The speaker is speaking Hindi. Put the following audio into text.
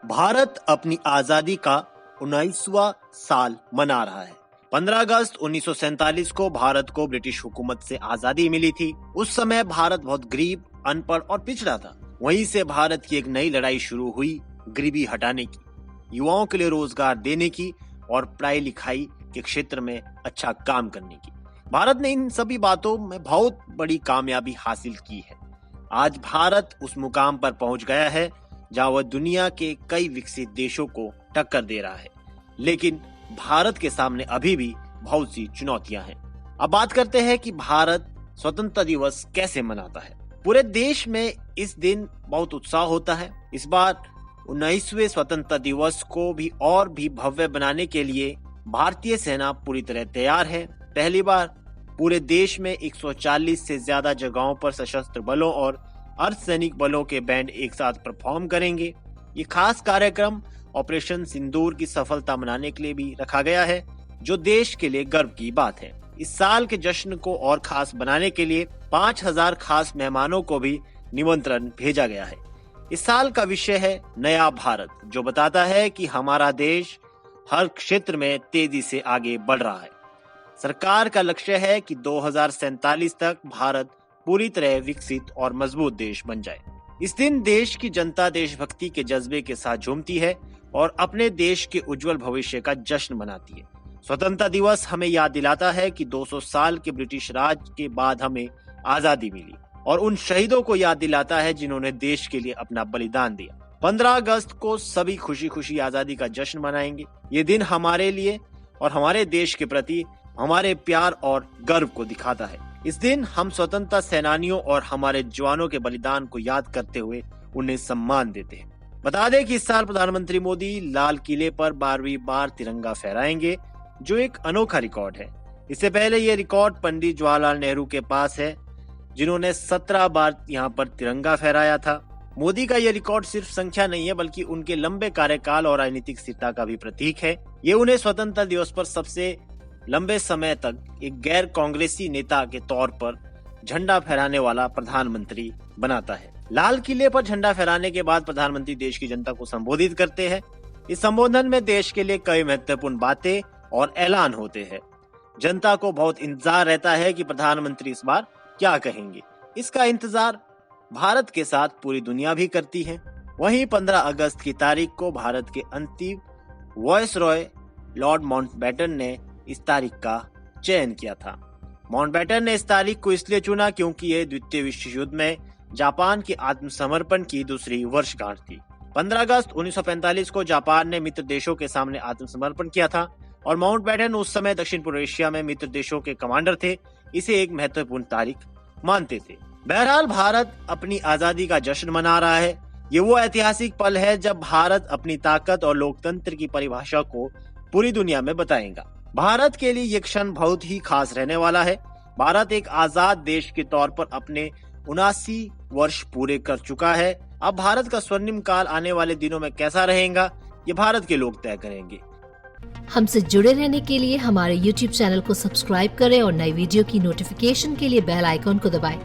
भारत अपनी आजादी का 19वां साल मना रहा है। 15 अगस्त 1947 को भारत को ब्रिटिश हुकूमत से आजादी मिली थी। उस समय भारत बहुत गरीब, अनपढ़ और पिछड़ा था। वहीं से भारत की एक नई लड़ाई शुरू हुई, गरीबी हटाने की, युवाओं के लिए रोजगार देने की और पढ़ाई लिखाई के क्षेत्र में अच्छा काम करने की। भारत ने इन सभी बातों में बहुत बड़ी कामयाबी हासिल की है। आज भारत उस मुकाम पर पहुंच गया है जहां वह दुनिया के कई विकसित देशों को टक्कर दे रहा है। लेकिन भारत के सामने अभी भी बहुत सी चुनौतियां हैं। अब बात करते हैं कि भारत स्वतंत्रता दिवस कैसे मनाता है। पूरे देश में इस दिन बहुत उत्साह होता है। इस बार 19वें स्वतंत्रता दिवस को भी और भी भव्य बनाने के लिए भारतीय सेना पूरी तरह तैयार है। पहली बार पूरे देश में 140 से ज्यादा जगहों पर सशस्त्र बलों और अर्धसैनिक बलों के बैंड एक साथ परफॉर्म करेंगे। ये खास कार्यक्रम ऑपरेशन सिंदूर की सफलता मनाने के लिए भी रखा गया है, जो देश के लिए गर्व की बात है। इस साल के जश्न को और खास बनाने के लिए 5000 खास मेहमानों को भी निमंत्रण भेजा गया है। इस साल का विषय है नया भारत, जो बताता है कि हमारा देश हर क्षेत्र में तेजी से आगे बढ़ रहा है। सरकार का लक्ष्य है कि 2047 तक भारत पूरी तरह विकसित और मजबूत देश बन जाए। इस दिन देश की जनता देशभक्ति के जज्बे के साथ झूमती है और अपने देश के उज्जवल भविष्य का जश्न मनाती है। स्वतंत्रता दिवस हमें याद दिलाता है कि 200 साल के ब्रिटिश राज के बाद हमें आजादी मिली और उन शहीदों को याद दिलाता है जिन्होंने देश के लिए अपना बलिदान दिया। 15 अगस्त को सभी खुशी खुशी आजादी का जश्न मनाएंगे। ये दिन हमारे लिए और हमारे देश के प्रति हमारे प्यार और गर्व को दिखाता है। इस दिन हम स्वतंत्रता सेनानियों और हमारे जवानों के बलिदान को याद करते हुए उन्हें सम्मान देते हैं। बता दें कि इस साल प्रधानमंत्री मोदी लाल किले पर 12वीं बार तिरंगा फहराएंगे, जो एक अनोखा रिकॉर्ड है। इससे पहले ये रिकॉर्ड पंडित जवाहरलाल नेहरू के पास है, जिन्होंने 17 बार यहाँ पर तिरंगा फहराया था। मोदी का ये रिकॉर्ड सिर्फ संख्या नहीं है, बल्कि उनके लंबे कार्यकाल और राजनीतिक स्थिरता का भी प्रतीक है। ये उन्हें स्वतंत्रता दिवस पर सबसे लंबे समय तक एक गैर कांग्रेसी नेता के तौर पर झंडा फहराने वाला प्रधानमंत्री बनाता है। लाल किले पर झंडा फहराने के बाद प्रधानमंत्री देश की जनता को संबोधित करते हैं। इस संबोधन में देश के लिए कई महत्वपूर्ण बातें और ऐलान होते हैं। जनता को बहुत इंतजार रहता है कि प्रधानमंत्री इस बार क्या कहेंगे। इसका इंतजार भारत के साथ पूरी दुनिया भी करती है। वहीं 15 अगस्त की तारीख को भारत के अंतिम वायसरॉय लॉर्ड माउंटबेटन ने इस तारीख का चयन किया था। माउंटबेटन ने इस तारीख को इसलिए चुना क्योंकि यह द्वितीय विश्व युद्ध में जापान के आत्मसमर्पण की दूसरी वर्षगांठ थी। 15 अगस्त 1945 को जापान ने मित्र देशों के सामने आत्मसमर्पण किया था और माउंटबेटन उस समय दक्षिण पूर्व एशिया में मित्र देशों के कमांडर थे। इसे एक महत्वपूर्ण तारीख मानते थे। बहरहाल भारत अपनी आजादी का जश्न मना रहा है। ये वो ऐतिहासिक पल है जब भारत अपनी ताकत और लोकतंत्र की परिभाषा को पूरी दुनिया में बताएगा। भारत के लिए ये क्षण बहुत ही खास रहने वाला है। भारत एक आजाद देश के तौर पर अपने 79 वर्ष पूरे कर चुका है। अब भारत का स्वर्णिम काल आने वाले दिनों में कैसा रहेगा, ये भारत के लोग तय करेंगे। हमसे जुड़े रहने के लिए हमारे YouTube चैनल को सब्सक्राइब करें और नई वीडियो की नोटिफिकेशन के लिए बेल आइकॉन को दबाएं।